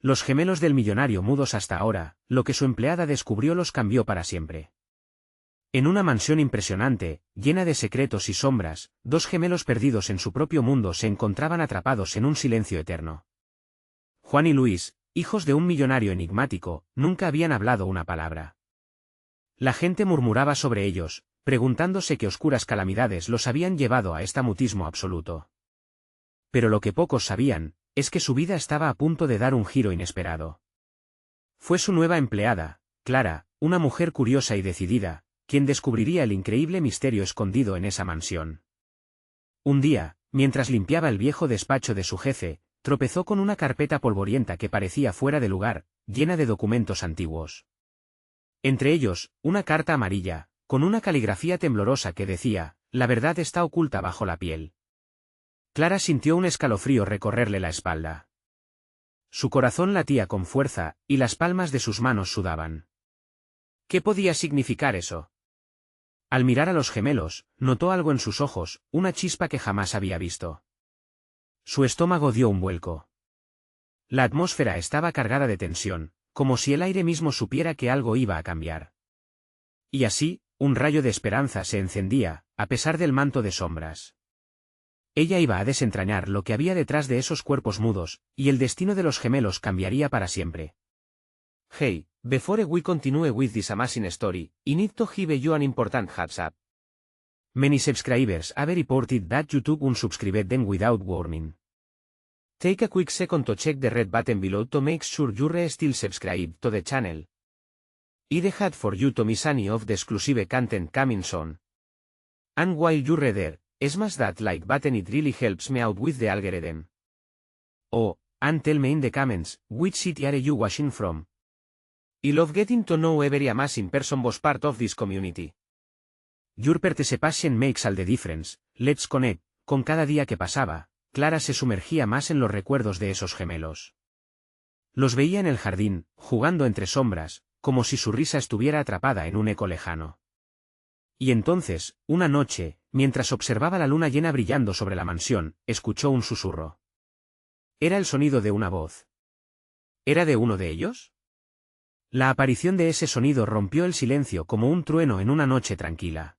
Los gemelos del millonario mudos hasta ahora, lo que su empleada descubrió los cambió para siempre. En una mansión impresionante, llena de secretos y sombras, dos gemelos perdidos en su propio mundo se encontraban atrapados en un silencio eterno. Juan y Luis, hijos de un millonario enigmático, nunca habían hablado una palabra. La gente murmuraba sobre ellos, preguntándose qué oscuras calamidades los habían llevado a este mutismo absoluto. Pero lo que pocos sabían, es que su vida estaba a punto de dar un giro inesperado. Fue su nueva empleada, Clara, una mujer curiosa y decidida, quien descubriría el increíble misterio escondido en esa mansión. Un día, mientras limpiaba el viejo despacho de su jefe, tropezó con una carpeta polvorienta que parecía fuera de lugar, llena de documentos antiguos. Entre ellos, una carta amarilla, con una caligrafía temblorosa que decía: «La verdad está oculta bajo la piel». Clara sintió un escalofrío recorrerle la espalda. Su corazón latía con fuerza, y las palmas de sus manos sudaban. ¿Qué podía significar eso? Al mirar a los gemelos, notó algo en sus ojos, una chispa que jamás había visto. Su estómago dio un vuelco. La atmósfera estaba cargada de tensión, como si el aire mismo supiera que algo iba a cambiar. Y así, un rayo de esperanza se encendía, a pesar del manto de sombras. Ella iba a desentrañar lo que había detrás de esos cuerpos mudos, y el destino de los gemelos cambiaría para siempre. Hey, before we continue with this amazing story, I need to give you an important heads up. Many subscribers have reported that YouTube unsubscribed them without warning. Take a quick second to check the red button below to make sure you're still subscribed to the channel. I'd hate for you to miss any of the exclusive content coming soon. And while you're there, smash that like button, it really helps me out with the algorithm. Oh, and tell me in the comments, which city are you watching from? I love getting to know every amazing person was part of this community. Your participation makes all the difference, let's connect. Con cada día que pasaba, Clara se sumergía más en los recuerdos de esos gemelos. Los veía en el jardín, jugando entre sombras, como si su risa estuviera atrapada en un eco lejano. Y entonces, una noche, mientras observaba la luna llena brillando sobre la mansión, escuchó un susurro. Era el sonido de una voz. ¿Era de uno de ellos? La aparición de ese sonido rompió el silencio como un trueno en una noche tranquila.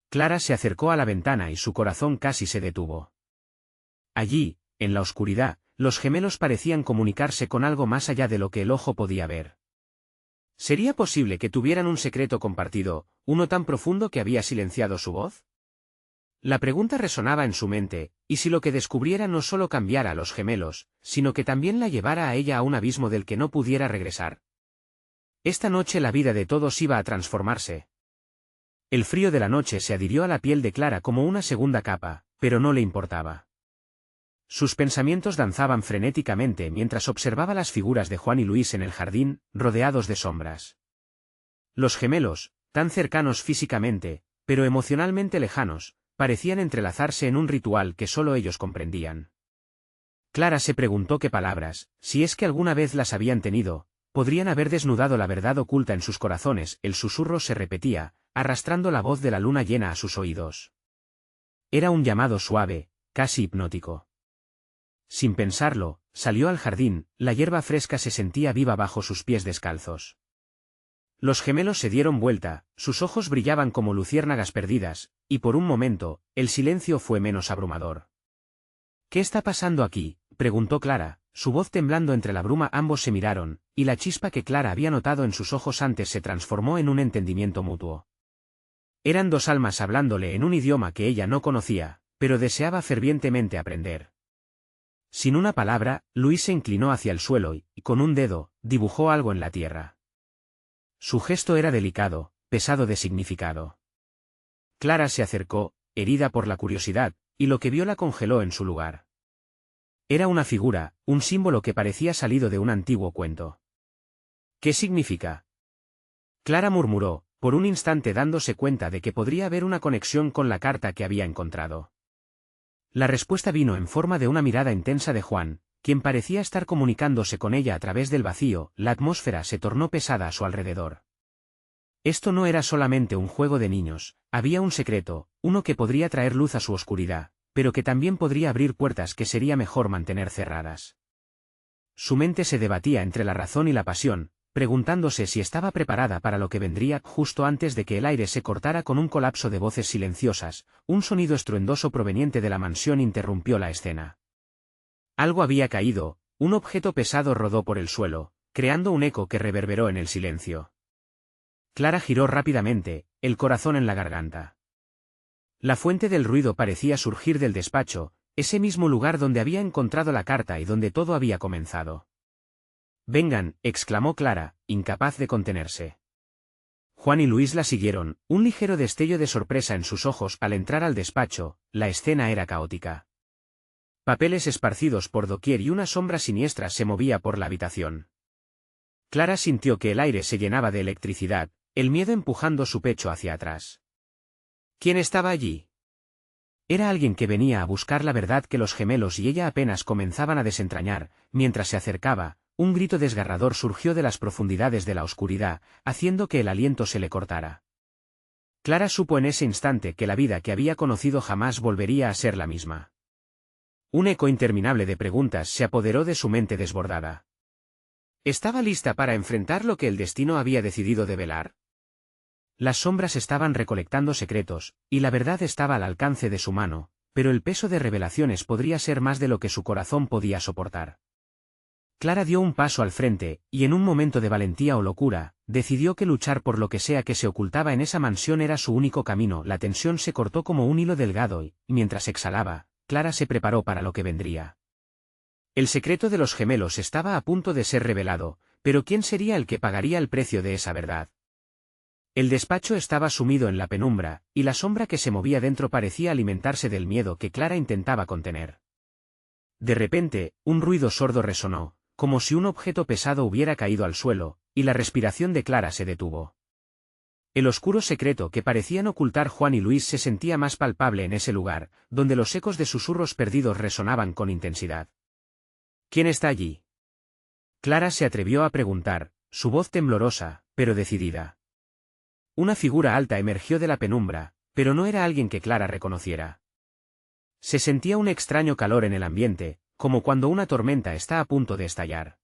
Clara se acercó a la ventana y su corazón casi se detuvo. Allí, en la oscuridad, los gemelos parecían comunicarse con algo más allá de lo que el ojo podía ver. ¿Sería posible que tuvieran un secreto compartido, uno tan profundo que había silenciado su voz? La pregunta resonaba en su mente, y si lo que descubriera no solo cambiara a los gemelos, sino que también la llevara a ella a un abismo del que no pudiera regresar. Esta noche la vida de todos iba a transformarse. El frío de la noche se adhirió a la piel de Clara como una segunda capa, pero no le importaba. Sus pensamientos danzaban frenéticamente mientras observaba las figuras de Juan y Luis en el jardín, rodeados de sombras. Los gemelos, tan cercanos físicamente, pero emocionalmente lejanos, parecían entrelazarse en un ritual que solo ellos comprendían. Clara se preguntó qué palabras, si es que alguna vez las habían tenido, podrían haber desnudado la verdad oculta en sus corazones. El susurro se repetía, arrastrando la voz de la luna llena a sus oídos. Era un llamado suave, casi hipnótico. Sin pensarlo, salió al jardín, la hierba fresca se sentía viva bajo sus pies descalzos. Los gemelos se dieron vuelta, sus ojos brillaban como luciérnagas perdidas, y por un momento, el silencio fue menos abrumador. ¿Qué está pasando aquí?, preguntó Clara, su voz temblando entre la bruma. Ambos se miraron, y la chispa que Clara había notado en sus ojos antes se transformó en un entendimiento mutuo. Eran dos almas hablándole en un idioma que ella no conocía, pero deseaba fervientemente aprender. Sin una palabra, Luis se inclinó hacia el suelo y, con un dedo, dibujó algo en la tierra. Su gesto era delicado, pesado de significado. Clara se acercó, herida por la curiosidad, y lo que vio la congeló en su lugar. Era una figura, un símbolo que parecía salido de un antiguo cuento. ¿Qué significa?, Clara murmuró, por un instante dándose cuenta de que podría haber una conexión con la carta que había encontrado. La respuesta vino en forma de una mirada intensa de Juan, quien parecía estar comunicándose con ella a través del vacío. La atmósfera se tornó pesada a su alrededor. Esto no era solamente un juego de niños, había un secreto, uno que podría traer luz a su oscuridad, pero que también podría abrir puertas que sería mejor mantener cerradas. su mente se debatía entre la razón y la pasión, preguntándose si estaba preparada para lo que vendría. Justo antes de que el aire se cortara con un colapso de voces silenciosas, un sonido estruendoso proveniente de la mansión interrumpió la escena. Algo había caído, un objeto pesado rodó por el suelo, creando un eco que reverberó en el silencio. Clara giró rápidamente, el corazón en la garganta. La fuente del ruido parecía surgir del despacho, ese mismo lugar donde había encontrado la carta y donde todo había comenzado. «Vengan», exclamó Clara, incapaz de contenerse. Juan y Luis la siguieron, un ligero destello de sorpresa en sus ojos al entrar al despacho. La escena era caótica. Papeles esparcidos por doquier y una sombra siniestra se movía por la habitación. Clara sintió que el aire se llenaba de electricidad, el miedo empujando su pecho hacia atrás. ¿Quién estaba allí? Era alguien que venía a buscar la verdad que los gemelos y ella apenas comenzaban a desentrañar. Mientras se acercaba, un grito desgarrador surgió de las profundidades de la oscuridad, haciendo que el aliento se le cortara. Clara supo en ese instante que la vida que había conocido jamás volvería a ser la misma. Un eco interminable de preguntas se apoderó de su mente desbordada. ¿Estaba lista para enfrentar lo que el destino había decidido develar? Las sombras estaban recolectando secretos, y la verdad estaba al alcance de su mano, pero el peso de revelaciones podría ser más de lo que su corazón podía soportar. Clara dio un paso al frente, y en un momento de valentía o locura, decidió que luchar por lo que sea que se ocultaba en esa mansión era su único camino. La tensión se cortó como un hilo delgado y, mientras exhalaba, Clara se preparó para lo que vendría. El secreto de los gemelos estaba a punto de ser revelado, pero ¿quién sería el que pagaría el precio de esa verdad? El despacho estaba sumido en la penumbra, y la sombra que se movía dentro parecía alimentarse del miedo que Clara intentaba contener. De repente, un ruido sordo resonó, como si un objeto pesado hubiera caído al suelo, y la respiración de Clara se detuvo. El oscuro secreto que parecían ocultar Juan y Luis se sentía más palpable en ese lugar, donde los ecos de susurros perdidos resonaban con intensidad. ¿Quién está allí? Clara se atrevió a preguntar, su voz temblorosa, pero decidida. Una figura alta emergió de la penumbra, pero no era alguien que Clara reconociera. Se sentía un extraño calor en el ambiente, como cuando una tormenta está a punto de estallar.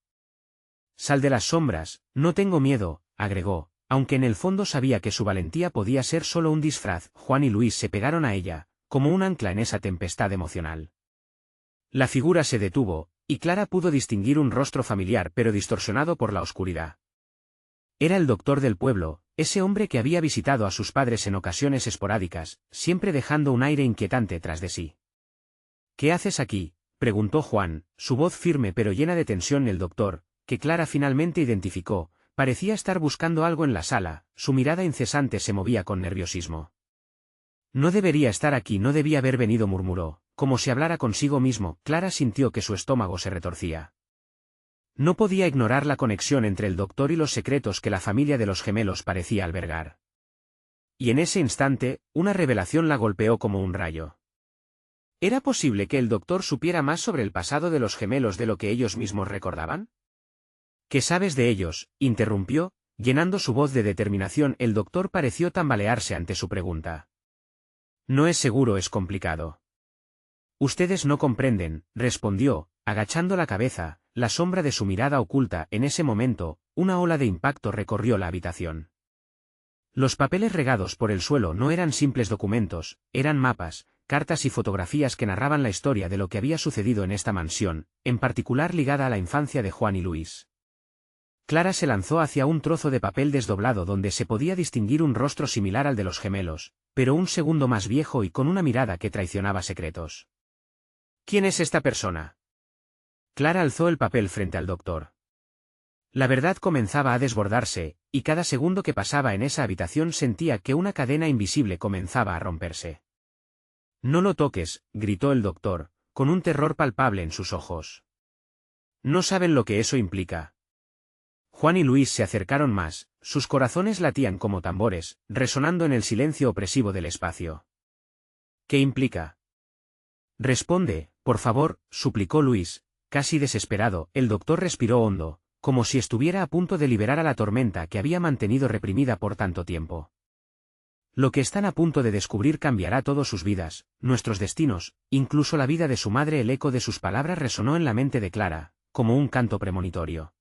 «Sal de las sombras, no tengo miedo», agregó, aunque en el fondo sabía que su valentía podía ser solo un disfraz. Juan y Luis se pegaron a ella, como un ancla en esa tempestad emocional. La figura se detuvo, y Clara pudo distinguir un rostro familiar pero distorsionado por la oscuridad. Era el doctor del pueblo, ese hombre que había visitado a sus padres en ocasiones esporádicas, siempre dejando un aire inquietante tras de sí. «¿Qué haces aquí?», preguntó Juan, su voz firme pero llena de tensión. El doctor, que Clara finalmente identificó, parecía estar buscando algo en la sala, su mirada incesante se movía con nerviosismo. «No debería estar aquí, no debía haber venido», murmuró, como si hablara consigo mismo. Clara sintió que su estómago se retorcía. No podía ignorar la conexión entre el doctor y los secretos que la familia de los gemelos parecía albergar. Y en ese instante, una revelación la golpeó como un rayo. ¿Era posible que el doctor supiera más sobre el pasado de los gemelos de lo que ellos mismos recordaban? ¿Qué sabes de ellos?, interrumpió, llenando su voz de determinación. El doctor pareció tambalearse ante su pregunta. «No es seguro, es complicado». «Ustedes no comprenden», respondió, agachando la cabeza, la sombra de su mirada oculta. En ese momento, una ola de impacto recorrió la habitación. Los papeles regados por el suelo no eran simples documentos, eran mapas, cartas y fotografías que narraban la historia de lo que había sucedido en esta mansión, en particular ligada a la infancia de Juan y Luis. Clara se lanzó hacia un trozo de papel desdoblado donde se podía distinguir un rostro similar al de los gemelos, pero un segundo más viejo y con una mirada que traicionaba secretos. «¿Quién es esta persona?». Clara alzó el papel frente al doctor. La verdad comenzaba a desbordarse, y cada segundo que pasaba en esa habitación sentía que una cadena invisible comenzaba a romperse. «No lo toques», gritó el doctor, con un terror palpable en sus ojos. «No saben lo que eso implica». Juan y Luis se acercaron más, sus corazones latían como tambores, resonando en el silencio opresivo del espacio. «¿Qué implica?». «Responde, por favor», suplicó Luis, casi desesperado. El doctor respiró hondo, como si estuviera a punto de liberar a la tormenta que había mantenido reprimida por tanto tiempo. «Lo que están a punto de descubrir cambiará todas sus vidas, nuestros destinos, incluso la vida de su madre». El eco de sus palabras resonó en la mente de Clara, como un canto premonitorio.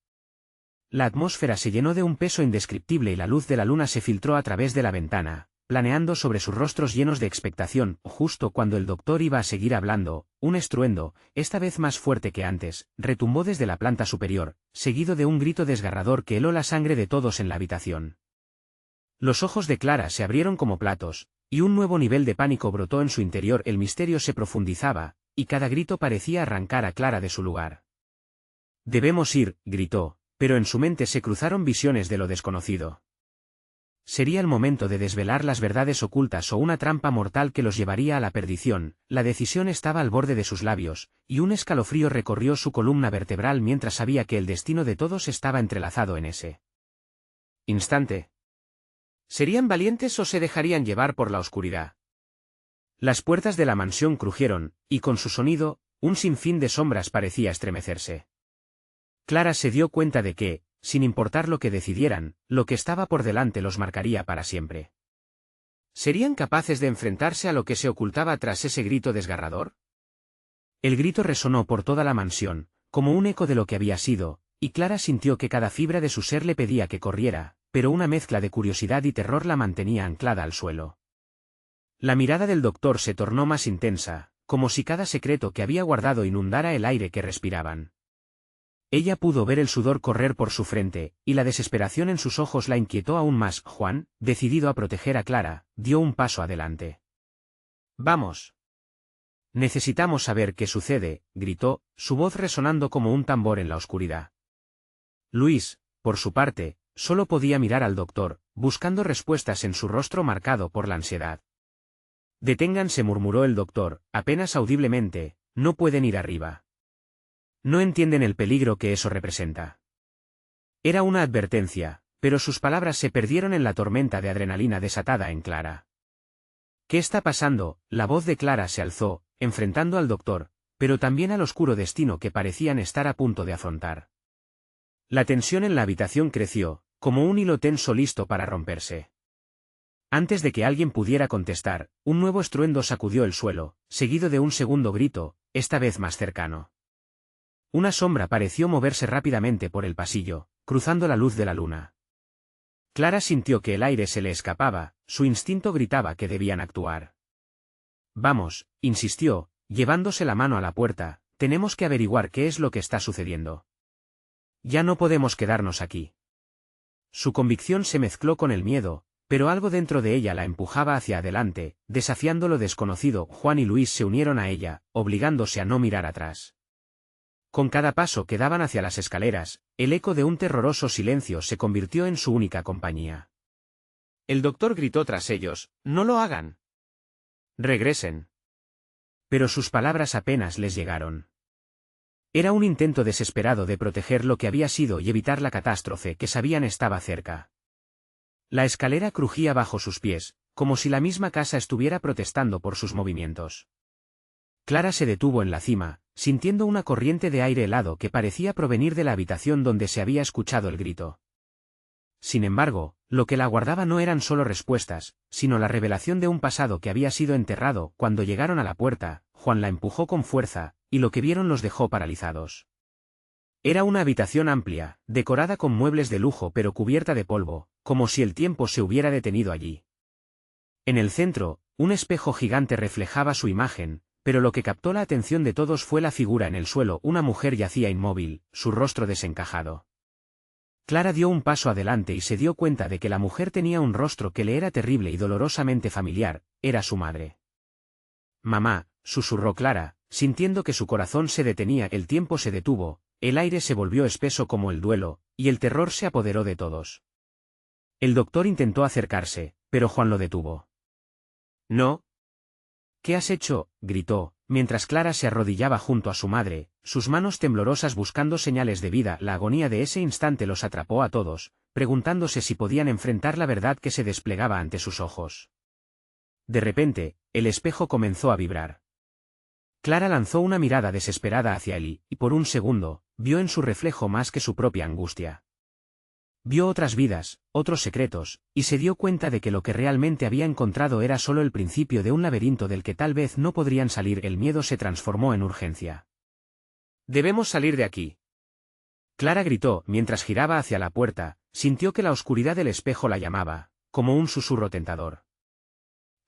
La atmósfera se llenó de un peso indescriptible y la luz de la luna se filtró a través de la ventana, planeando sobre sus rostros llenos de expectación. Justo cuando el doctor iba a seguir hablando, un estruendo, esta vez más fuerte que antes, retumbó desde la planta superior, seguido de un grito desgarrador que heló la sangre de todos en la habitación. Los ojos de Clara se abrieron como platos, y un nuevo nivel de pánico brotó en su interior. El misterio se profundizaba, y cada grito parecía arrancar a Clara de su lugar. «Debemos ir», gritó, pero en su mente se cruzaron visiones de lo desconocido. Sería el momento de desvelar las verdades ocultas o una trampa mortal que los llevaría a la perdición. La decisión estaba al borde de sus labios, y un escalofrío recorrió su columna vertebral mientras sabía que el destino de todos estaba entrelazado en ese instante. ¿Serían valientes o se dejarían llevar por la oscuridad? Las puertas de la mansión crujieron, y con su sonido, un sinfín de sombras parecía estremecerse. Clara se dio cuenta de que, sin importar lo que decidieran, lo que estaba por delante los marcaría para siempre. ¿Serían capaces de enfrentarse a lo que se ocultaba tras ese grito desgarrador? El grito resonó por toda la mansión, como un eco de lo que había sido, y Clara sintió que cada fibra de su ser le pedía que corriera, pero una mezcla de curiosidad y terror la mantenía anclada al suelo. La mirada del doctor se tornó más intensa, como si cada secreto que había guardado inundara el aire que respiraban. Ella pudo ver el sudor correr por su frente, y la desesperación en sus ojos la inquietó aún más. Juan, decidido a proteger a Clara, dio un paso adelante. «Vamos. Necesitamos saber qué sucede», gritó, su voz resonando como un tambor en la oscuridad. Luis, por su parte, solo podía mirar al doctor, buscando respuestas en su rostro marcado por la ansiedad. «Deténganse», murmuró el doctor, apenas audiblemente, «no pueden ir arriba. No entienden el peligro que eso representa». Era una advertencia, pero sus palabras se perdieron en la tormenta de adrenalina desatada en Clara. «¿Qué está pasando?». La voz de Clara se alzó, enfrentando al doctor, pero también al oscuro destino que parecían estar a punto de afrontar. La tensión en la habitación creció, como un hilo tenso listo para romperse. Antes de que alguien pudiera contestar, un nuevo estruendo sacudió el suelo, seguido de un segundo grito, esta vez más cercano. Una sombra pareció moverse rápidamente por el pasillo, cruzando la luz de la luna. Clara sintió que el aire se le escapaba, su instinto gritaba que debían actuar. «Vamos», insistió, llevándose la mano a la puerta, «tenemos que averiguar qué es lo que está sucediendo. Ya no podemos quedarnos aquí». Su convicción se mezcló con el miedo, pero algo dentro de ella la empujaba hacia adelante, desafiando lo desconocido. Juan y Luis se unieron a ella, obligándose a no mirar atrás. Con cada paso que daban hacia las escaleras, el eco de un terroroso silencio se convirtió en su única compañía. El doctor gritó tras ellos: «¡No lo hagan! ¡Regresen!». Pero sus palabras apenas les llegaron. Era un intento desesperado de proteger lo que había sido y evitar la catástrofe que sabían estaba cerca. La escalera crujía bajo sus pies, como si la misma casa estuviera protestando por sus movimientos. Clara se detuvo en la cima, sintiendo una corriente de aire helado que parecía provenir de la habitación donde se había escuchado el grito. Sin embargo, lo que la aguardaba no eran solo respuestas, sino la revelación de un pasado que había sido enterrado. Cuando llegaron a la puerta, Juan la empujó con fuerza, y lo que vieron los dejó paralizados. Era una habitación amplia, decorada con muebles de lujo pero cubierta de polvo, como si el tiempo se hubiera detenido allí. En el centro, un espejo gigante reflejaba su imagen, pero lo que captó la atención de todos fue la figura en el suelo. Una mujer yacía inmóvil, su rostro desencajado. Clara dio un paso adelante y se dio cuenta de que la mujer tenía un rostro que le era terrible y dolorosamente familiar. Era su madre. «Mamá», susurró Clara, sintiendo que su corazón se detenía. El tiempo se detuvo, el aire se volvió espeso como el duelo, y el terror se apoderó de todos. El doctor intentó acercarse, pero Juan lo detuvo. «No». «¿Qué has hecho?», gritó, mientras Clara se arrodillaba junto a su madre, sus manos temblorosas buscando señales de vida. La agonía de ese instante los atrapó a todos, preguntándose si podían enfrentar la verdad que se desplegaba ante sus ojos. De repente, el espejo comenzó a vibrar. Clara lanzó una mirada desesperada hacia él y por un segundo, vio en su reflejo más que su propia angustia. Vio otras vidas, otros secretos, y se dio cuenta de que lo que realmente había encontrado era solo el principio de un laberinto del que tal vez no podrían salir. El miedo se transformó en urgencia. «Debemos salir de aquí». Clara gritó mientras giraba hacia la puerta, sintió que la oscuridad del espejo la llamaba, como un susurro tentador.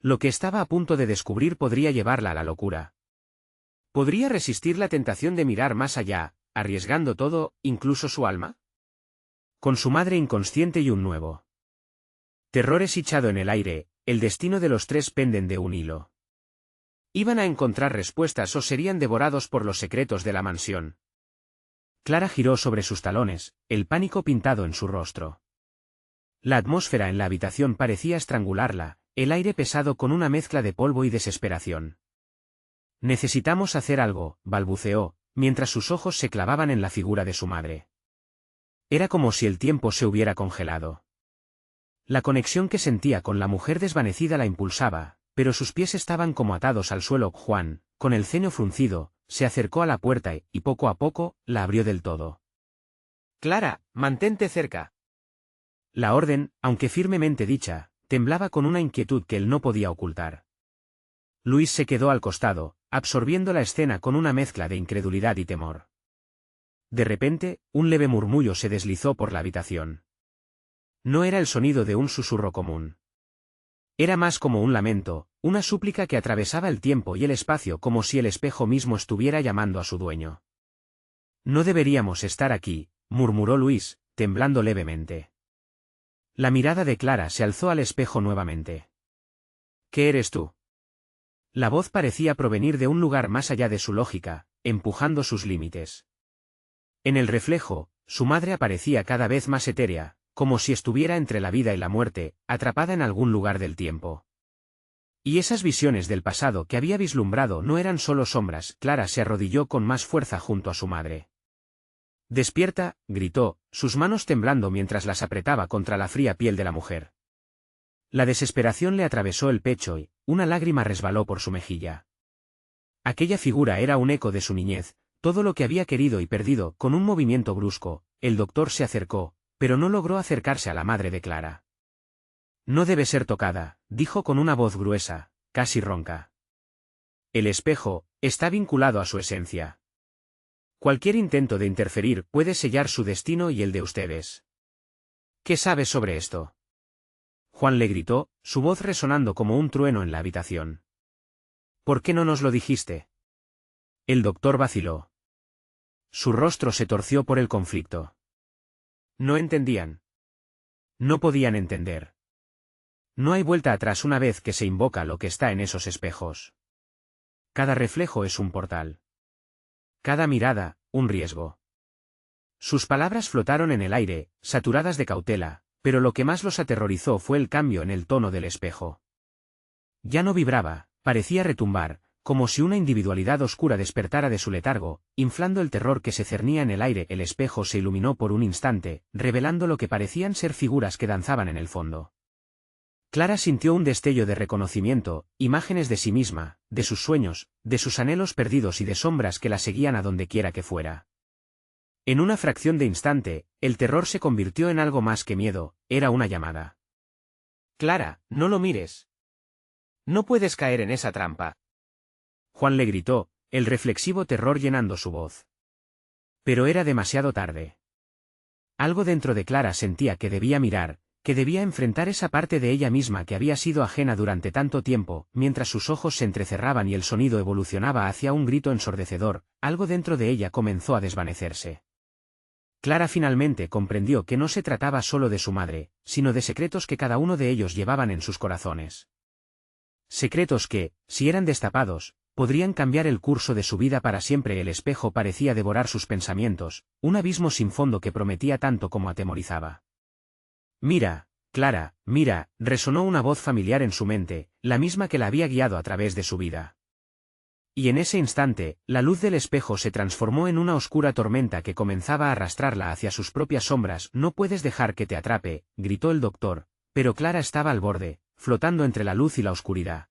Lo que estaba a punto de descubrir podría llevarla a la locura. ¿Podría resistir la tentación de mirar más allá, arriesgando todo, incluso su alma? Con su madre inconsciente y un nuevo terror echado en el aire, el destino de los tres penden de un hilo. ¿Iban a encontrar respuestas o serían devorados por los secretos de la mansión? Clara giró sobre sus talones, el pánico pintado en su rostro. La atmósfera en la habitación parecía estrangularla, el aire pesado con una mezcla de polvo y desesperación. Necesitamos hacer algo, balbuceó, mientras sus ojos se clavaban en la figura de su madre. Era como si el tiempo se hubiera congelado. La conexión que sentía con la mujer desvanecida la impulsaba, pero sus pies estaban como atados al suelo. Juan, con el ceño fruncido, se acercó a la puerta y poco a poco, la abrió del todo. «Clara, mantente cerca». La orden, aunque firmemente dicha, temblaba con una inquietud que él no podía ocultar. Luis se quedó al costado, absorbiendo la escena con una mezcla de incredulidad y temor. De repente, un leve murmullo se deslizó por la habitación. No era el sonido de un susurro común. Era más como un lamento, una súplica que atravesaba el tiempo y el espacio como si el espejo mismo estuviera llamando a su dueño. «No deberíamos estar aquí», murmuró Luis, temblando levemente. La mirada de Clara se alzó al espejo nuevamente. «¿Qué eres tú?». La voz parecía provenir de un lugar más allá de su lógica, empujando sus límites. En el reflejo, su madre aparecía cada vez más etérea, como si estuviera entre la vida y la muerte, atrapada en algún lugar del tiempo. Y esas visiones del pasado que había vislumbrado no eran solo sombras. Clara se arrodilló con más fuerza junto a su madre. «Despierta», gritó, sus manos temblando mientras las apretaba contra la fría piel de la mujer. La desesperación le atravesó el pecho y una lágrima resbaló por su mejilla. Aquella figura era un eco de su niñez, todo lo que había querido y perdido. Con un movimiento brusco, el doctor se acercó, pero no logró acercarse a la madre de Clara. «No debe ser tocada», dijo con una voz gruesa, casi ronca. «El espejo está vinculado a su esencia. Cualquier intento de interferir puede sellar su destino y el de ustedes». «¿Qué sabes sobre esto?», Juan le gritó, su voz resonando como un trueno en la habitación. «¿Por qué no nos lo dijiste?». El doctor vaciló. Su rostro se torció por el conflicto. No entendían. No podían entender. No hay vuelta atrás una vez que se invoca lo que está en esos espejos. Cada reflejo es un portal. Cada mirada, un riesgo. Sus palabras flotaron en el aire, saturadas de cautela, pero lo que más los aterrorizó fue el cambio en el tono del espejo. Ya no vibraba, parecía retumbar, como si una individualidad oscura despertara de su letargo, inflando el terror que se cernía en el aire. El espejo se iluminó por un instante, revelando lo que parecían ser figuras que danzaban en el fondo. Clara sintió un destello de reconocimiento, imágenes de sí misma, de sus sueños, de sus anhelos perdidos y de sombras que la seguían a donde quiera que fuera. En una fracción de instante, el terror se convirtió en algo más que miedo, era una llamada. «Clara, no lo mires. No puedes caer en esa trampa». Juan le gritó, el reflexivo terror llenando su voz. Pero era demasiado tarde. Algo dentro de Clara sentía que debía mirar, que debía enfrentar esa parte de ella misma que había sido ajena durante tanto tiempo. Mientras sus ojos se entrecerraban y el sonido evolucionaba hacia un grito ensordecedor, algo dentro de ella comenzó a desvanecerse. Clara finalmente comprendió que no se trataba solo de su madre, sino de secretos que cada uno de ellos llevaban en sus corazones. Secretos que, si eran destapados, podrían cambiar el curso de su vida para siempre. El espejo parecía devorar sus pensamientos, un abismo sin fondo que prometía tanto como atemorizaba. «Mira, Clara, mira», resonó una voz familiar en su mente, la misma que la había guiado a través de su vida. Y en ese instante, la luz del espejo se transformó en una oscura tormenta que comenzaba a arrastrarla hacia sus propias sombras. «No puedes dejar que te atrape», gritó el doctor, pero Clara estaba al borde, flotando entre la luz y la oscuridad.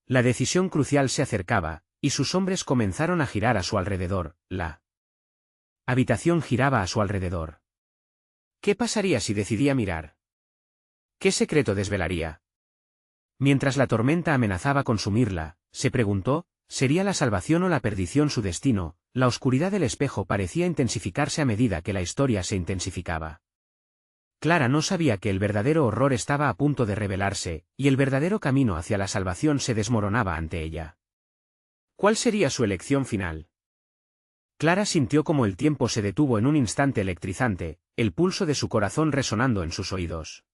La decisión crucial se acercaba, y sus hombres comenzaron a girar a su alrededor. La habitación giraba a su alrededor. ¿Qué pasaría si decidía mirar? ¿Qué secreto desvelaría? Mientras la tormenta amenazaba consumirla, se preguntó, ¿sería la salvación o la perdición su destino? la oscuridad del espejo parecía intensificarse a medida que la historia se intensificaba. Clara no sabía que el verdadero horror estaba a punto de revelarse, y el verdadero camino hacia la salvación se desmoronaba ante ella. ¿Cuál sería su elección final? Clara sintió como el tiempo se detuvo en un instante electrizante, el pulso de su corazón resonando en sus oídos.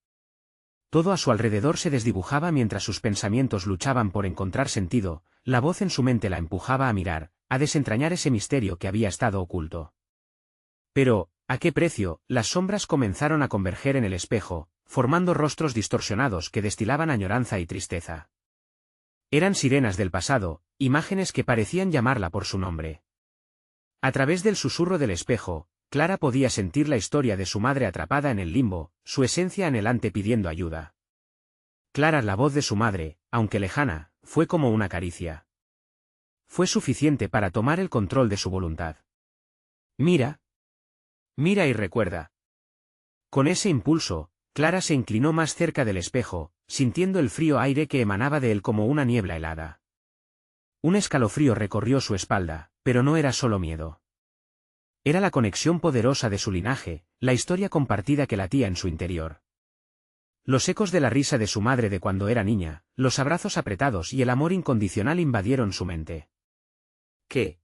Todo a su alrededor se desdibujaba mientras sus pensamientos luchaban por encontrar sentido, la voz en su mente la empujaba a mirar, a desentrañar ese misterio que había estado oculto. Pero, ¿a qué precio? Las sombras comenzaron a converger en el espejo, formando rostros distorsionados que destilaban añoranza y tristeza. Eran sirenas del pasado, imágenes que parecían llamarla por su nombre. A través del susurro del espejo, Clara podía sentir la historia de su madre atrapada en el limbo, su esencia anhelante pidiendo ayuda. Clara, la voz de su madre, aunque lejana, fue como una caricia. Fue suficiente para tomar el control de su voluntad. Mira. Mira y recuerda. Con ese impulso, Clara se inclinó más cerca del espejo, sintiendo el frío aire que emanaba de él como una niebla helada. Un escalofrío recorrió su espalda, pero no era solo miedo. Era la conexión poderosa de su linaje, la historia compartida que latía en su interior. Los ecos de la risa de su madre de cuando era niña, los abrazos apretados y el amor incondicional invadieron su mente. ¿Qué?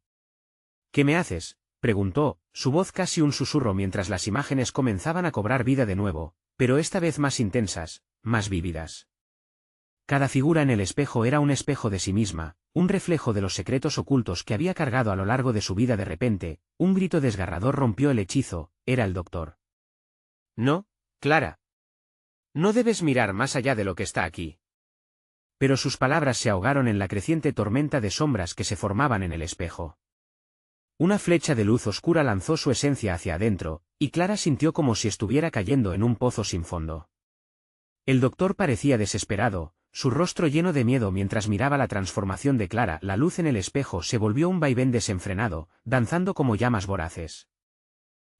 ¿Qué me haces?, preguntó, su voz casi un susurro mientras las imágenes comenzaban a cobrar vida de nuevo, pero esta vez más intensas, más vívidas. Cada figura en el espejo era un espejo de sí misma, un reflejo de los secretos ocultos que había cargado a lo largo de su vida. De repente, un grito desgarrador rompió el hechizo, era el doctor. No, Clara. No debes mirar más allá de lo que está aquí. Pero sus palabras se ahogaron en la creciente tormenta de sombras que se formaban en el espejo. Una flecha de luz oscura lanzó su esencia hacia adentro, y Clara sintió como si estuviera cayendo en un pozo sin fondo. El doctor parecía desesperado, su rostro lleno de miedo mientras miraba la transformación de Clara. La luz en el espejo se volvió un vaivén desenfrenado, danzando como llamas voraces.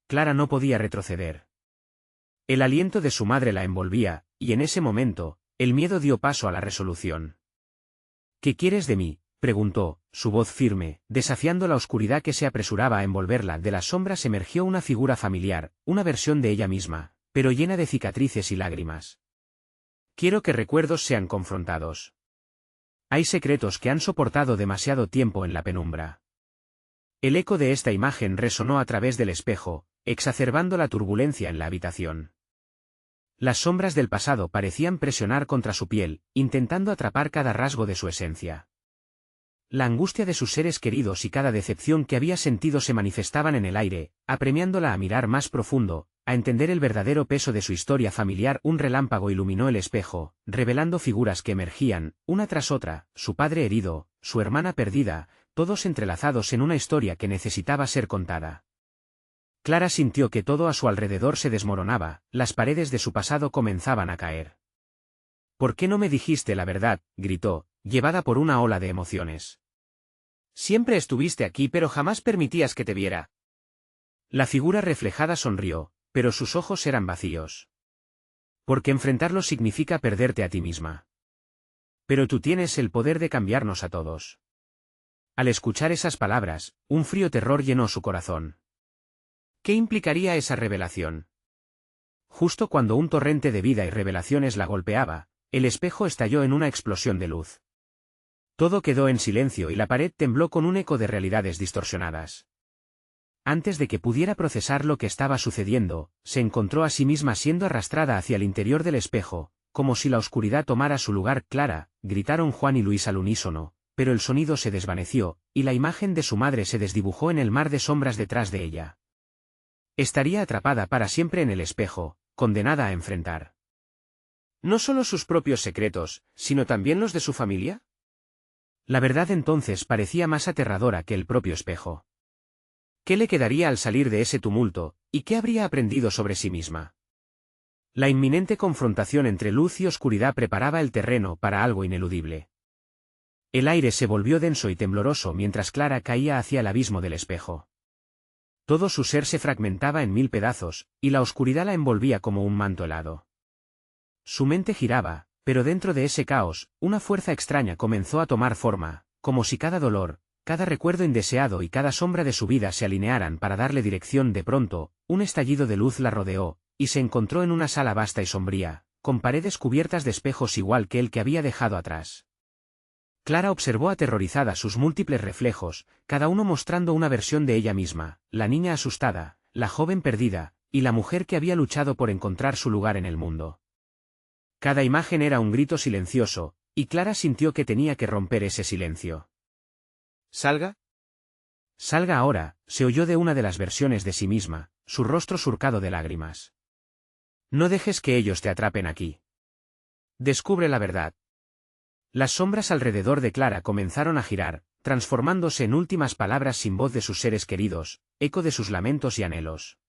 Clara no podía retroceder. El aliento de su madre la envolvía, y en ese momento, el miedo dio paso a la resolución. ¿Qué quieres de mí?, preguntó, su voz firme, desafiando la oscuridad que se apresuraba a envolverla. De las sombras emergió una figura familiar, una versión de ella misma, pero llena de cicatrices y lágrimas. Quiero que recuerdos sean confrontados. Hay secretos que han soportado demasiado tiempo en la penumbra. El eco de esta imagen resonó a través del espejo, exacerbando la turbulencia en la habitación. Las sombras del pasado parecían presionar contra su piel, intentando atrapar cada rasgo de su esencia. La angustia de sus seres queridos y cada decepción que había sentido se manifestaban en el aire, apremiándola a mirar más profundo, a entender el verdadero peso de su historia familiar. Un relámpago iluminó el espejo, revelando figuras que emergían, una tras otra, su padre herido, su hermana perdida, todos entrelazados en una historia que necesitaba ser contada. Clara sintió que todo a su alrededor se desmoronaba, las paredes de su pasado comenzaban a caer. ¿Por qué no me dijiste la verdad?, gritó, llevada por una ola de emociones. Siempre estuviste aquí pero jamás permitías que te viera. La figura reflejada sonrió, pero sus ojos eran vacíos. Porque enfrentarlo significa perderte a ti misma. Pero tú tienes el poder de cambiarnos a todos. Al escuchar esas palabras, un frío terror llenó su corazón. ¿Qué implicaría esa revelación? Justo cuando un torrente de vida y revelaciones la golpeaba, el espejo estalló en una explosión de luz. Todo quedó en silencio y la pared tembló con un eco de realidades distorsionadas. Antes de que pudiera procesar lo que estaba sucediendo, se encontró a sí misma siendo arrastrada hacia el interior del espejo, como si la oscuridad tomara su lugar. Clara, gritaron Juan y Luis al unísono, pero el sonido se desvaneció, y la imagen de su madre se desdibujó en el mar de sombras detrás de ella. Estaría atrapada para siempre en el espejo, condenada a enfrentar no solo sus propios secretos, sino también los de su familia. La verdad entonces parecía más aterradora que el propio espejo. ¿Qué le quedaría al salir de ese tumulto, y qué habría aprendido sobre sí misma? La inminente confrontación entre luz y oscuridad preparaba el terreno para algo ineludible. El aire se volvió denso y tembloroso mientras Clara caía hacia el abismo del espejo. Todo su ser se fragmentaba en mil pedazos, y la oscuridad la envolvía como un manto helado. Su mente giraba, pero dentro de ese caos, una fuerza extraña comenzó a tomar forma, como si cada dolor, cada recuerdo indeseado y cada sombra de su vida se alinearan para darle dirección. De pronto, un estallido de luz la rodeó, y se encontró en una sala vasta y sombría, con paredes cubiertas de espejos igual que el que había dejado atrás. Clara observó aterrorizada sus múltiples reflejos, cada uno mostrando una versión de ella misma, la niña asustada, la joven perdida, y la mujer que había luchado por encontrar su lugar en el mundo. Cada imagen era un grito silencioso, y Clara sintió que tenía que romper ese silencio. ¿Salga? Salga ahora, se oyó de una de las versiones de sí misma, su rostro surcado de lágrimas. No dejes que ellos te atrapen aquí. Descubre la verdad. Las sombras alrededor de Clara comenzaron a girar, transformándose en últimas palabras sin voz de sus seres queridos, eco de sus lamentos y anhelos.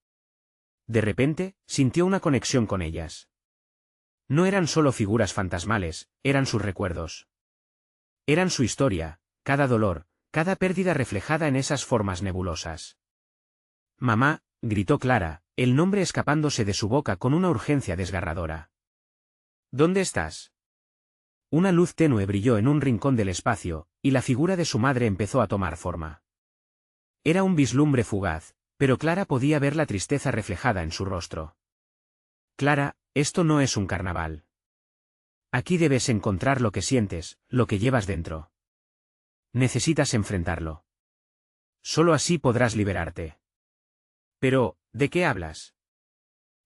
De repente, sintió una conexión con ellas. No eran solo figuras fantasmales, eran sus recuerdos. Eran su historia, cada dolor, cada pérdida reflejada en esas formas nebulosas. «Mamá», gritó Clara, el nombre escapándose de su boca con una urgencia desgarradora. «¿Dónde estás?». Una luz tenue brilló en un rincón del espacio, y la figura de su madre empezó a tomar forma. Era un vislumbre fugaz, pero Clara podía ver la tristeza reflejada en su rostro. «Clara, esto no es un carnaval. Aquí debes encontrar lo que sientes, lo que llevas dentro. Necesitas enfrentarlo. Solo así podrás liberarte». «Pero, ¿de qué hablas?».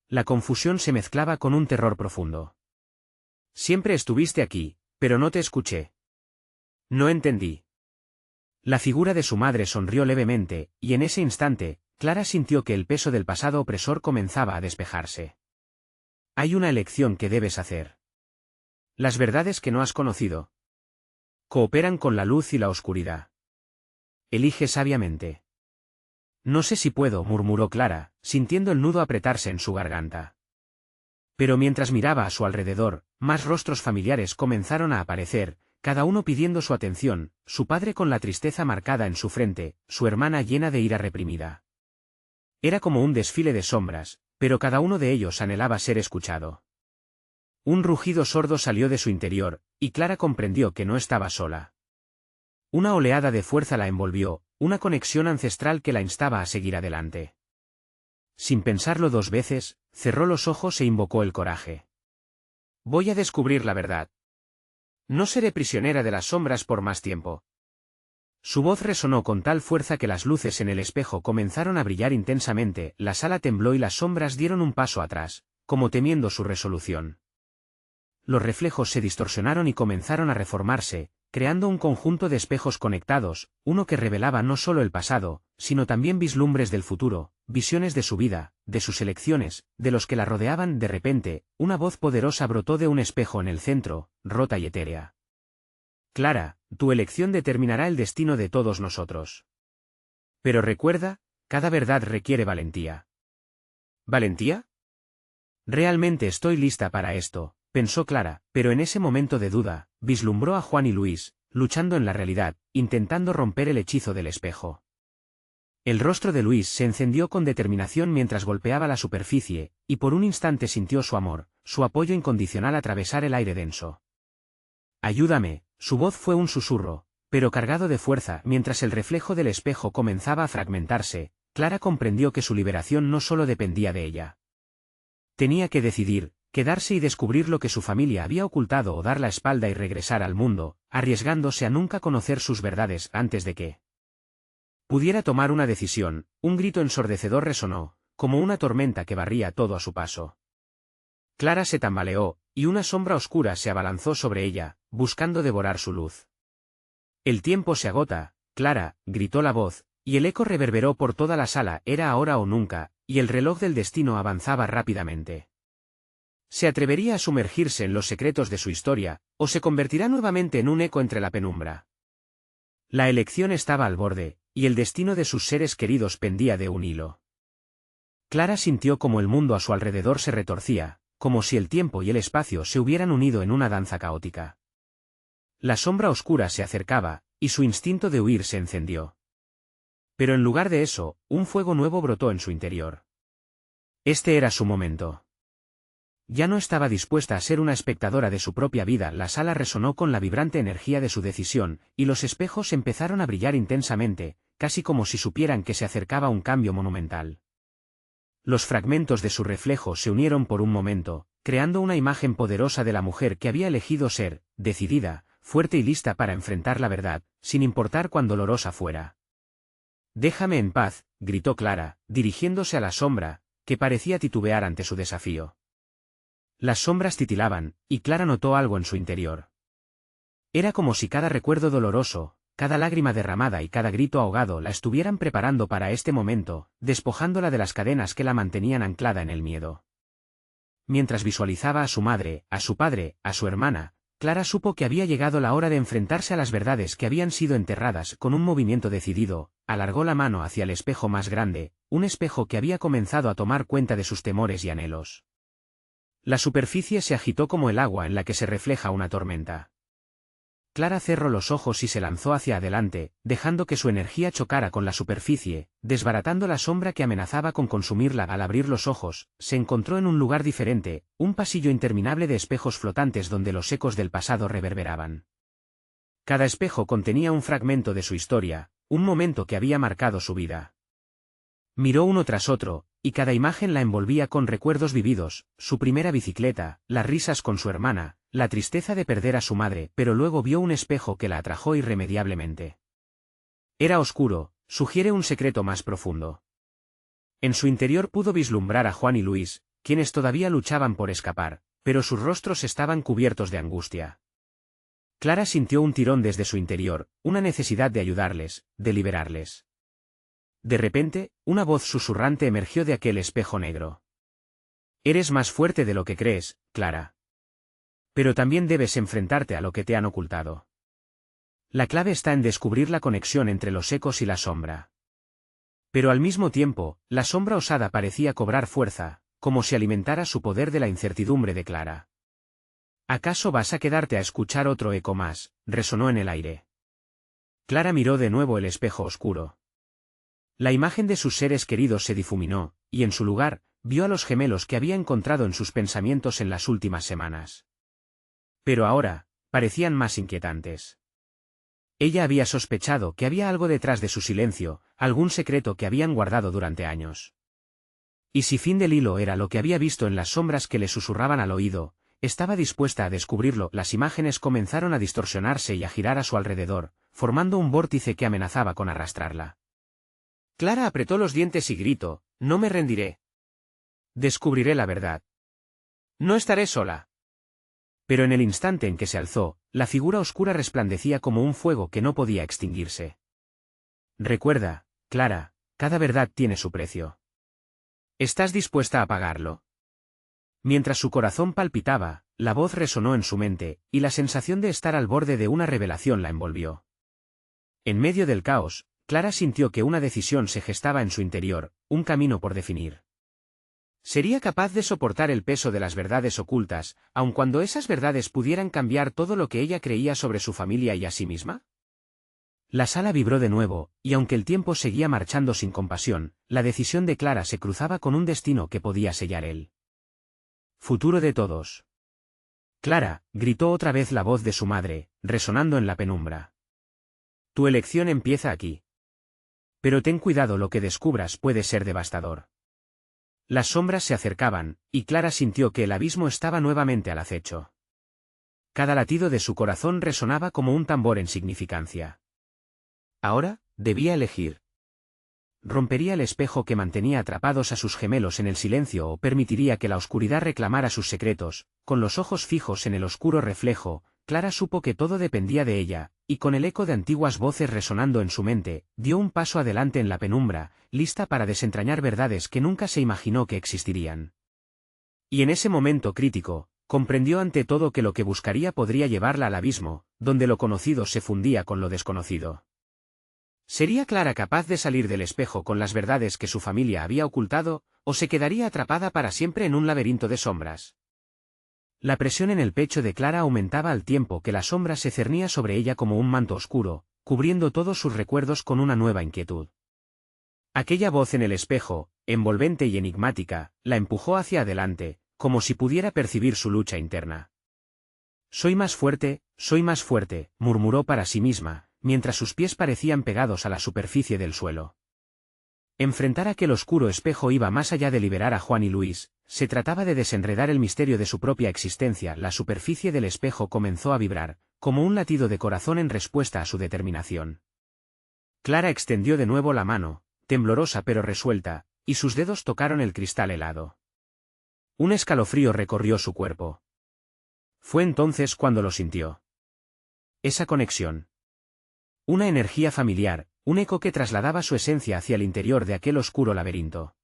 La confusión se mezclaba con un terror profundo. «Siempre estuviste aquí, pero no te escuché. No entendí». La figura de su madre sonrió levemente, y en ese instante, Clara sintió que el peso del pasado opresor comenzaba a despejarse. «Hay una elección que debes hacer. Las verdades que no has conocido cooperan con la luz y la oscuridad. Elige sabiamente». «No sé si puedo», murmuró Clara, sintiendo el nudo apretarse en su garganta. Pero mientras miraba a su alrededor, más rostros familiares comenzaron a aparecer, cada uno pidiendo su atención, su padre con la tristeza marcada en su frente, su hermana llena de ira reprimida. Era como un desfile de sombras, pero cada uno de ellos anhelaba ser escuchado. Un rugido sordo salió de su interior, y Clara comprendió que no estaba sola. Una oleada de fuerza la envolvió, una conexión ancestral que la instaba a seguir adelante. Sin pensarlo dos veces, cerró los ojos e invocó el coraje. «Voy a descubrir la verdad. No seré prisionera de las sombras por más tiempo». Su voz resonó con tal fuerza que las luces en el espejo comenzaron a brillar intensamente, la sala tembló y las sombras dieron un paso atrás, como temiendo su resolución. Los reflejos se distorsionaron y comenzaron a reformarse, creando un conjunto de espejos conectados, uno que revelaba no solo el pasado, sino también vislumbres del futuro, visiones de su vida, de sus elecciones, de los que la rodeaban. De repente, una voz poderosa brotó de un espejo en el centro, rota y etérea. «Clara, tu elección determinará el destino de todos nosotros. Pero recuerda, cada verdad requiere valentía». «¿Valentía? Realmente estoy lista para esto», pensó Clara, pero en ese momento de duda, vislumbró a Juan y Luis, luchando en la realidad, intentando romper el hechizo del espejo. El rostro de Luis se encendió con determinación mientras golpeaba la superficie, y por un instante sintió su amor, su apoyo incondicional atravesar el aire denso. «Ayúdame», su voz fue un susurro, pero cargado de fuerza. Mientras el reflejo del espejo comenzaba a fragmentarse, Clara comprendió que su liberación no solo dependía de ella. Tenía que decidir, quedarse y descubrir lo que su familia había ocultado o dar la espalda y regresar al mundo, arriesgándose a nunca conocer sus verdades antes de que pudiera tomar una decisión. Un grito ensordecedor resonó, como una tormenta que barría todo a su paso. Clara se tambaleó, y una sombra oscura se abalanzó sobre ella, buscando devorar su luz. «El tiempo se agota, Clara», gritó la voz, y el eco reverberó por toda la sala. Era ahora o nunca, y el reloj del destino avanzaba rápidamente. ¿Se atrevería a sumergirse en los secretos de su historia, o se convertirá nuevamente en un eco entre la penumbra? La elección estaba al borde, y el destino de sus seres queridos pendía de un hilo. Clara sintió como el mundo a su alrededor se retorcía, como si el tiempo y el espacio se hubieran unido en una danza caótica. La sombra oscura se acercaba, y su instinto de huir se encendió. Pero en lugar de eso, un fuego nuevo brotó en su interior. Este era su momento. Ya no estaba dispuesta a ser una espectadora de su propia vida, la sala resonó con la vibrante energía de su decisión, y los espejos empezaron a brillar intensamente, casi como si supieran que se acercaba un cambio monumental. Los fragmentos de su reflejo se unieron por un momento, creando una imagen poderosa de la mujer que había elegido ser, decidida, fuerte y lista para enfrentar la verdad, sin importar cuán dolorosa fuera. «Déjame en paz», gritó Clara, dirigiéndose a la sombra, que parecía titubear ante su desafío. Las sombras titilaban, y Clara notó algo en su interior. Era como si cada recuerdo doloroso, cada lágrima derramada y cada grito ahogado la estuvieran preparando para este momento, despojándola de las cadenas que la mantenían anclada en el miedo. Mientras visualizaba a su madre, a su padre, a su hermana, Clara supo que había llegado la hora de enfrentarse a las verdades que habían sido enterradas. Con un movimiento decidido, alargó la mano hacia el espejo más grande, un espejo que había comenzado a tomar cuenta de sus temores y anhelos. La superficie se agitó como el agua en la que se refleja una tormenta. Clara cerró los ojos y se lanzó hacia adelante, dejando que su energía chocara con la superficie, desbaratando la sombra que amenazaba con consumirla. Al abrir los ojos, se encontró en un lugar diferente, un pasillo interminable de espejos flotantes donde los ecos del pasado reverberaban. Cada espejo contenía un fragmento de su historia, un momento que había marcado su vida. Miró uno tras otro, y cada imagen la envolvía con recuerdos vividos, su primera bicicleta, las risas con su hermana, la tristeza de perder a su madre, pero luego vio un espejo que la atrajo irremediablemente. Era oscuro, sugiere un secreto más profundo. En su interior pudo vislumbrar a Juan y Luis, quienes todavía luchaban por escapar, pero sus rostros estaban cubiertos de angustia. Clara sintió un tirón desde su interior, una necesidad de ayudarles, de liberarles. De repente, una voz susurrante emergió de aquel espejo negro. «Eres más fuerte de lo que crees, Clara. Pero también debes enfrentarte a lo que te han ocultado. La clave está en descubrir la conexión entre los ecos y la sombra». Pero al mismo tiempo, la sombra osada parecía cobrar fuerza, como si alimentara su poder de la incertidumbre de Clara. «¿Acaso vas a quedarte a escuchar otro eco más?», resonó en el aire. Clara miró de nuevo el espejo oscuro. La imagen de sus seres queridos se difuminó, y en su lugar, vio a los gemelos que había encontrado en sus pensamientos en las últimas semanas. Pero ahora, parecían más inquietantes. Ella había sospechado que había algo detrás de su silencio, algún secreto que habían guardado durante años. Y si fin del hilo era lo que había visto en las sombras que le susurraban al oído, estaba dispuesta a descubrirlo. Las imágenes comenzaron a distorsionarse y a girar a su alrededor, formando un vórtice que amenazaba con arrastrarla. Clara apretó los dientes y gritó: «No me rendiré. Descubriré la verdad. No estaré sola». Pero en el instante en que se alzó, la figura oscura resplandecía como un fuego que no podía extinguirse. «Recuerda, Clara, cada verdad tiene su precio. ¿Estás dispuesta a pagarlo?». Mientras su corazón palpitaba, la voz resonó en su mente, y la sensación de estar al borde de una revelación la envolvió. En medio del caos, Clara sintió que una decisión se gestaba en su interior, un camino por definir. ¿Sería capaz de soportar el peso de las verdades ocultas, aun cuando esas verdades pudieran cambiar todo lo que ella creía sobre su familia y a sí misma? La sala vibró de nuevo, y aunque el tiempo seguía marchando sin compasión, la decisión de Clara se cruzaba con un destino que podía sellar el futuro de todos. «Clara», gritó otra vez la voz de su madre, resonando en la penumbra. «Tu elección empieza aquí. Pero ten cuidado, lo que descubras puede ser devastador». Las sombras se acercaban, y Clara sintió que el abismo estaba nuevamente al acecho. Cada latido de su corazón resonaba como un tambor en significancia. Ahora, debía elegir. ¿Rompería el espejo que mantenía atrapados a sus gemelos en el silencio o permitiría que la oscuridad reclamara sus secretos? Con los ojos fijos en el oscuro reflejo, Clara supo que todo dependía de ella, y con el eco de antiguas voces resonando en su mente, dio un paso adelante en la penumbra, lista para desentrañar verdades que nunca se imaginó que existirían. Y en ese momento crítico, comprendió ante todo que lo que buscaría podría llevarla al abismo, donde lo conocido se fundía con lo desconocido. ¿Sería Clara capaz de salir del espejo con las verdades que su familia había ocultado, o se quedaría atrapada para siempre en un laberinto de sombras? La presión en el pecho de Clara aumentaba al tiempo que la sombra se cernía sobre ella como un manto oscuro, cubriendo todos sus recuerdos con una nueva inquietud. Aquella voz en el espejo, envolvente y enigmática, la empujó hacia adelante, como si pudiera percibir su lucha interna. Soy más fuerte, murmuró para sí misma, mientras sus pies parecían pegados a la superficie del suelo. Enfrentar aquel oscuro espejo iba más allá de liberar a Juan y Luis, se trataba de desenredar el misterio de su propia existencia. La superficie del espejo comenzó a vibrar, como un latido de corazón en respuesta a su determinación. Clara extendió de nuevo la mano, temblorosa pero resuelta, y sus dedos tocaron el cristal helado. Un escalofrío recorrió su cuerpo. Fue entonces cuando lo sintió. Esa conexión. Una energía familiar, un eco que trasladaba su esencia hacia el interior de aquel oscuro laberinto.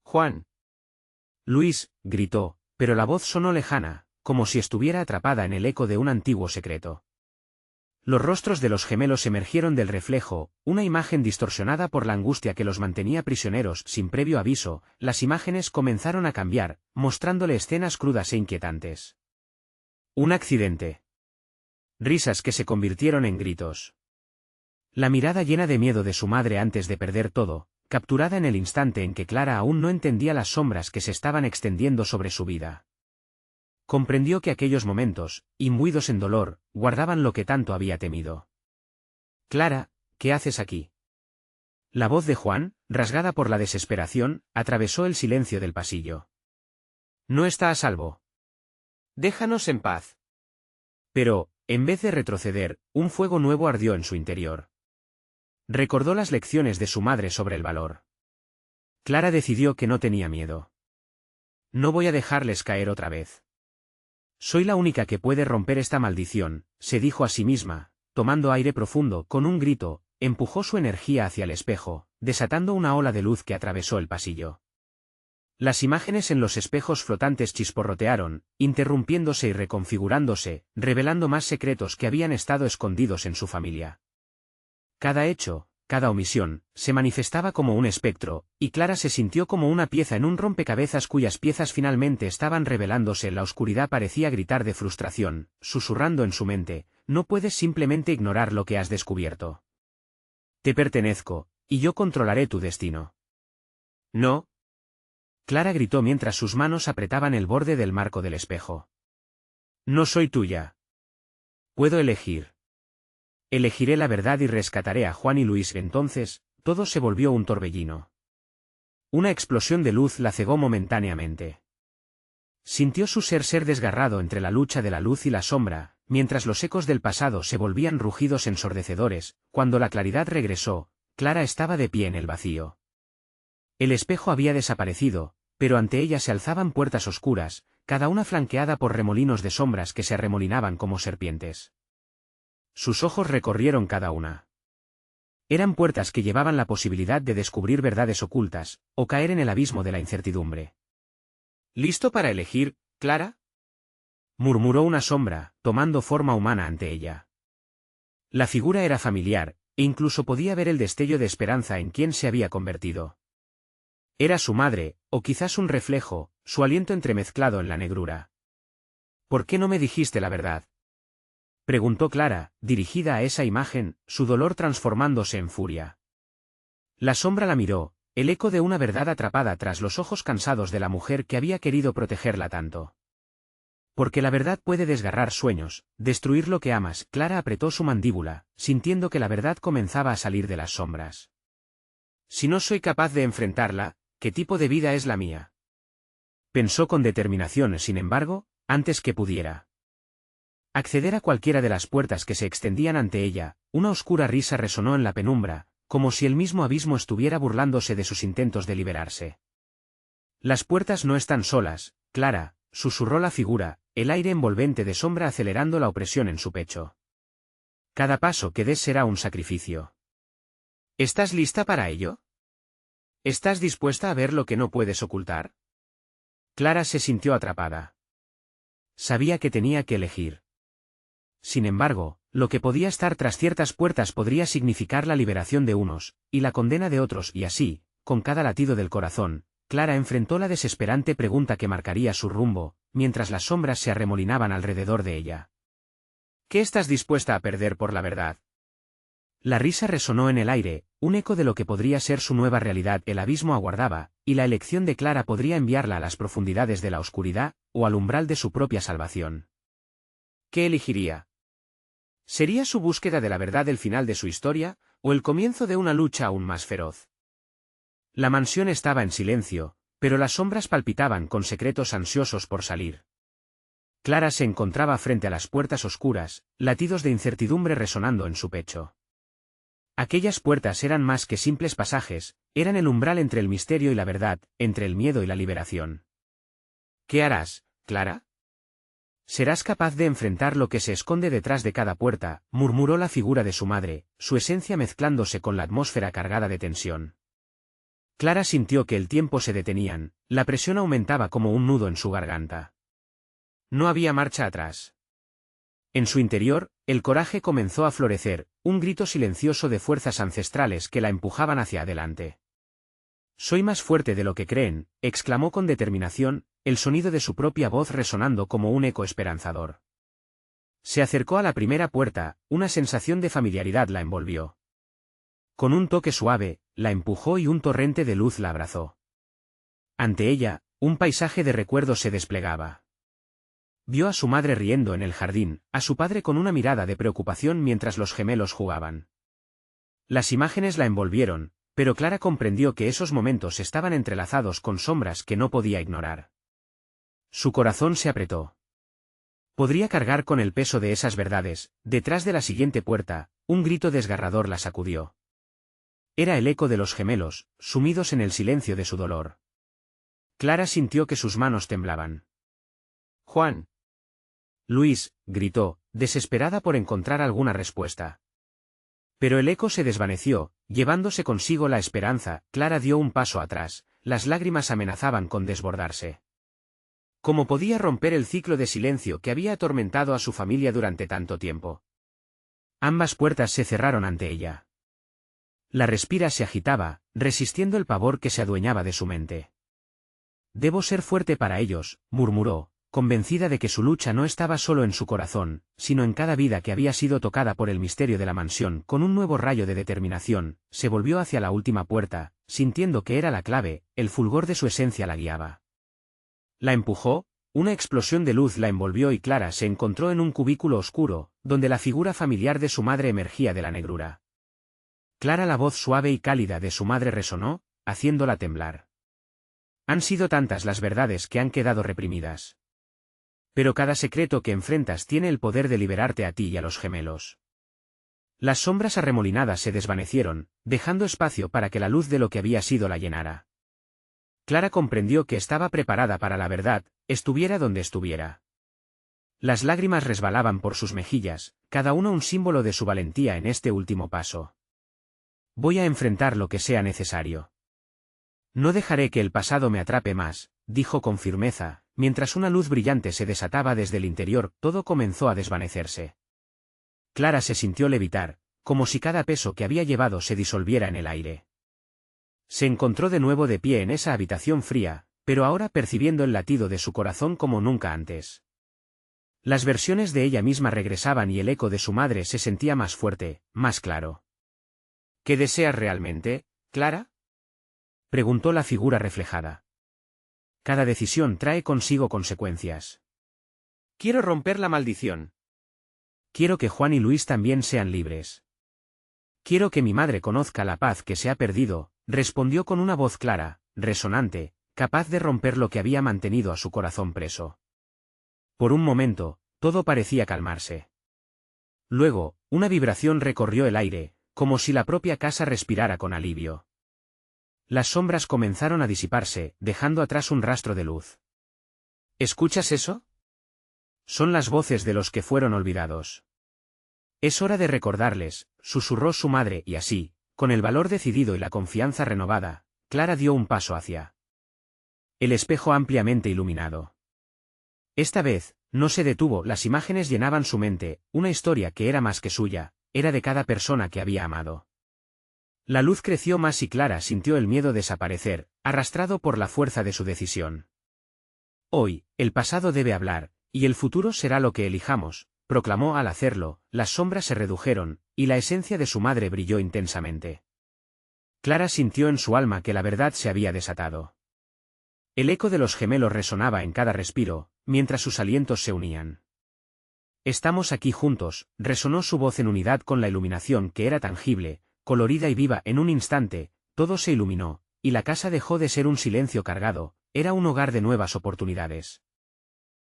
«Juan». Luis, gritó, pero la voz sonó lejana, como si estuviera atrapada en el eco de un antiguo secreto. Los rostros de los gemelos emergieron del reflejo, una imagen distorsionada por la angustia que los mantenía prisioneros sin previo aviso. Las imágenes comenzaron a cambiar, mostrándole escenas crudas e inquietantes. Un accidente. Risas que se convirtieron en gritos. La mirada llena de miedo de su madre antes de perder todo, capturada en el instante en que Clara aún no entendía las sombras que se estaban extendiendo sobre su vida. Comprendió que aquellos momentos, imbuidos en dolor, guardaban lo que tanto había temido. «Clara, ¿qué haces aquí?». La voz de Juan, rasgada por la desesperación, atravesó el silencio del pasillo. «No está a salvo. Déjanos en paz». Pero, en vez de retroceder, un fuego nuevo ardió en su interior. Recordó las lecciones de su madre sobre el valor. Clara decidió que no tenía miedo. «No voy a dejarles caer otra vez. Soy la única que puede romper esta maldición», se dijo a sí misma, tomando aire profundo. Con un grito, empujó su energía hacia el espejo, desatando una ola de luz que atravesó el pasillo. Las imágenes en los espejos flotantes chisporrotearon, interrumpiéndose y reconfigurándose, revelando más secretos que habían estado escondidos en su familia. Cada hecho, cada omisión, se manifestaba como un espectro, y Clara se sintió como una pieza en un rompecabezas cuyas piezas finalmente estaban revelándose. La oscuridad parecía gritar de frustración, susurrando en su mente: «No puedes simplemente ignorar lo que has descubierto. Te pertenezco, y yo controlaré tu destino». «No». Clara gritó mientras sus manos apretaban el borde del marco del espejo. «No soy tuya. Puedo elegir. Elegiré la verdad y rescataré a Juan y Luis». Entonces, todo se volvió un torbellino. Una explosión de luz la cegó momentáneamente. Sintió su ser desgarrado entre la lucha de la luz y la sombra, mientras los ecos del pasado se volvían rugidos ensordecedores. Cuando la claridad regresó, Clara estaba de pie en el vacío. El espejo había desaparecido, pero ante ella se alzaban puertas oscuras, cada una flanqueada por remolinos de sombras que se arremolinaban como serpientes. Sus ojos recorrieron cada una. Eran puertas que llevaban la posibilidad de descubrir verdades ocultas, o caer en el abismo de la incertidumbre. «¿Listo para elegir, Clara?», murmuró una sombra, tomando forma humana ante ella. La figura era familiar, e incluso podía ver el destello de esperanza en quien se había convertido. Era su madre, o quizás un reflejo, su aliento entremezclado en la negrura. «¿Por qué no me dijiste la verdad?», preguntó Clara, dirigida a esa imagen, su dolor transformándose en furia. La sombra la miró, el eco de una verdad atrapada tras los ojos cansados de la mujer que había querido protegerla tanto. «Porque la verdad puede desgarrar sueños, destruir lo que amas». Clara apretó su mandíbula, sintiendo que la verdad comenzaba a salir de las sombras. «Si no soy capaz de enfrentarla, ¿qué tipo de vida es la mía?», pensó con determinación. Sin embargo, antes que pudiera acceder a cualquiera de las puertas que se extendían ante ella, una oscura risa resonó en la penumbra, como si el mismo abismo estuviera burlándose de sus intentos de liberarse. «Las puertas no están solas, Clara», susurró la figura, el aire envolvente de sombra acelerando la opresión en su pecho. «Cada paso que des será un sacrificio. ¿Estás lista para ello? ¿Estás dispuesta a ver lo que no puedes ocultar?». Clara se sintió atrapada. Sabía que tenía que elegir. Sin embargo, lo que podía estar tras ciertas puertas podría significar la liberación de unos, y la condena de otros. Y así, con cada latido del corazón, Clara enfrentó la desesperante pregunta que marcaría su rumbo, mientras las sombras se arremolinaban alrededor de ella. «¿Qué estás dispuesta a perder por la verdad?». La risa resonó en el aire, un eco de lo que podría ser su nueva realidad. El abismo aguardaba, y la elección de Clara podría enviarla a las profundidades de la oscuridad, o al umbral de su propia salvación. ¿Qué elegiría? ¿Sería su búsqueda de la verdad el final de su historia, o el comienzo de una lucha aún más feroz? La mansión estaba en silencio, pero las sombras palpitaban con secretos ansiosos por salir. Clara se encontraba frente a las puertas oscuras, latidos de incertidumbre resonando en su pecho. Aquellas puertas eran más que simples pasajes, eran el umbral entre el misterio y la verdad, entre el miedo y la liberación. ¿Qué harás, Clara? ¿Serás capaz de enfrentar lo que se esconde detrás de cada puerta?, murmuró la figura de su madre, su esencia mezclándose con la atmósfera cargada de tensión. Clara sintió que el tiempo se detenían, la presión aumentaba como un nudo en su garganta. No había marcha atrás. En su interior, el coraje comenzó a florecer, un grito silencioso de fuerzas ancestrales que la empujaban hacia adelante. «Soy más fuerte de lo que creen», exclamó con determinación, el sonido de su propia voz resonando como un eco esperanzador. Se acercó a la primera puerta, una sensación de familiaridad la envolvió. Con un toque suave, la empujó y un torrente de luz la abrazó. Ante ella, un paisaje de recuerdos se desplegaba. Vio a su madre riendo en el jardín, a su padre con una mirada de preocupación mientras los gemelos jugaban. Las imágenes la envolvieron, pero Clara comprendió que esos momentos estaban entrelazados con sombras que no podía ignorar. Su corazón se apretó. Podría cargar con el peso de esas verdades. Detrás de la siguiente puerta, un grito desgarrador la sacudió. Era el eco de los gemelos, sumidos en el silencio de su dolor. Clara sintió que sus manos temblaban. «Juan». «Luis», gritó, desesperada por encontrar alguna respuesta. Pero el eco se desvaneció, llevándose consigo la esperanza. Clara dio un paso atrás, las lágrimas amenazaban con desbordarse. ¿Cómo podía romper el ciclo de silencio que había atormentado a su familia durante tanto tiempo? Ambas puertas se cerraron ante ella. La respira se agitaba, resistiendo el pavor que se adueñaba de su mente. «Debo ser fuerte para ellos», murmuró, convencida de que su lucha no estaba solo en su corazón, sino en cada vida que había sido tocada por el misterio de la mansión. Con un nuevo rayo de determinación, se volvió hacia la última puerta, sintiendo que era la clave, el fulgor de su esencia la guiaba. La empujó, una explosión de luz la envolvió y Clara se encontró en un cubículo oscuro, donde la figura familiar de su madre emergía de la negrura. Clara, la voz suave y cálida de su madre resonó, haciéndola temblar. Han sido tantas las verdades que han quedado reprimidas. Pero cada secreto que enfrentas tiene el poder de liberarte a ti y a los gemelos. Las sombras arremolinadas se desvanecieron, dejando espacio para que la luz de lo que había sido la llenara. Clara comprendió que estaba preparada para la verdad, estuviera donde estuviera. Las lágrimas resbalaban por sus mejillas, cada una un símbolo de su valentía en este último paso. «Voy a enfrentar lo que sea necesario. No dejaré que el pasado me atrape más», dijo con firmeza, mientras una luz brillante se desataba desde el interior. Todo comenzó a desvanecerse. Clara se sintió levitar, como si cada peso que había llevado se disolviera en el aire. Se encontró de nuevo de pie en esa habitación fría, pero ahora percibiendo el latido de su corazón como nunca antes. Las versiones de ella misma regresaban y el eco de su madre se sentía más fuerte, más claro. «¿Qué deseas realmente, Clara?», preguntó la figura reflejada. «Cada decisión trae consigo consecuencias. Quiero romper la maldición. Quiero que Juan y Luis también sean libres. Quiero que mi madre conozca la paz que se ha perdido», respondió con una voz clara, resonante, capaz de romper lo que había mantenido a su corazón preso. Por un momento, todo parecía calmarse. Luego, una vibración recorrió el aire, como si la propia casa respirara con alivio. Las sombras comenzaron a disiparse, dejando atrás un rastro de luz. «¿Escuchas eso? Son las voces de los que fueron olvidados. Es hora de recordarles», susurró su madre, y así, con el valor decidido y la confianza renovada, Clara dio un paso hacia el espejo ampliamente iluminado. Esta vez, no se detuvo, las imágenes llenaban su mente, una historia que era más que suya, era de cada persona que había amado. La luz creció más y Clara sintió el miedo desaparecer, arrastrado por la fuerza de su decisión. «Hoy, el pasado debe hablar, y el futuro será lo que elijamos», proclamó. Al hacerlo, las sombras se redujeron, y la esencia de su madre brilló intensamente. Clara sintió en su alma que la verdad se había desatado. El eco de los gemelos resonaba en cada respiro, mientras sus alientos se unían. Estamos aquí juntos, resonó su voz en unidad con la iluminación que era tangible, colorida y viva. En un instante, todo se iluminó, y la casa dejó de ser un silencio cargado, era un hogar de nuevas oportunidades.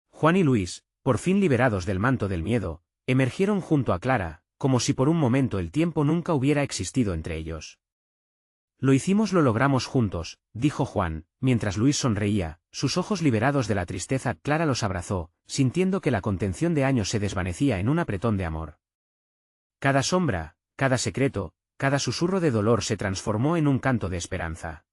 Juan y Luis, por fin liberados del manto del miedo, emergieron junto a Clara, como si por un momento el tiempo nunca hubiera existido entre ellos. Lo logramos juntos, dijo Juan, mientras Luis sonreía, sus ojos liberados de la tristeza. Clara los abrazó, sintiendo que la contención de años se desvanecía en un apretón de amor. Cada sombra, cada secreto, cada susurro de dolor se transformó en un canto de esperanza.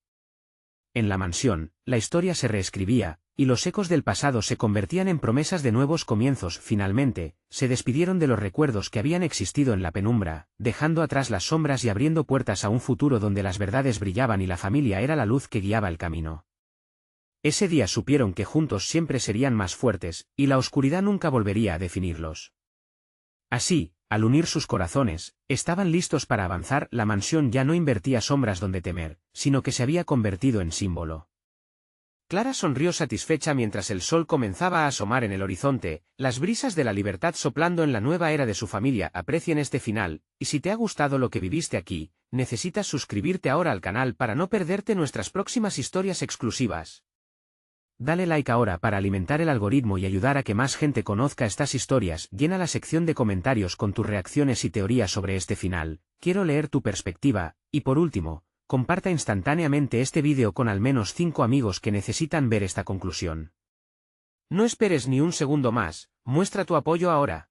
En la mansión, la historia se reescribía, y los ecos del pasado se convertían en promesas de nuevos comienzos. Finalmente, se despidieron de los recuerdos que habían existido en la penumbra, dejando atrás las sombras y abriendo puertas a un futuro donde las verdades brillaban y la familia era la luz que guiaba el camino. Ese día supieron que juntos siempre serían más fuertes, y la oscuridad nunca volvería a definirlos. Así, al unir sus corazones, estaban listos para avanzar. La mansión ya no invertía sombras donde temer, sino que se había convertido en símbolo. Clara sonrió satisfecha mientras el sol comenzaba a asomar en el horizonte, las brisas de la libertad soplando en la nueva era de su familia. Aprecien este final, y si te ha gustado lo que viviste aquí, necesitas suscribirte ahora al canal para no perderte nuestras próximas historias exclusivas. Dale like ahora para alimentar el algoritmo y ayudar a que más gente conozca estas historias. Llena la sección de comentarios con tus reacciones y teorías sobre este final, quiero leer tu perspectiva, y por último, comparta instantáneamente este vídeo con al menos 5 amigos que necesitan ver esta conclusión. No esperes ni un segundo más, muestra tu apoyo ahora.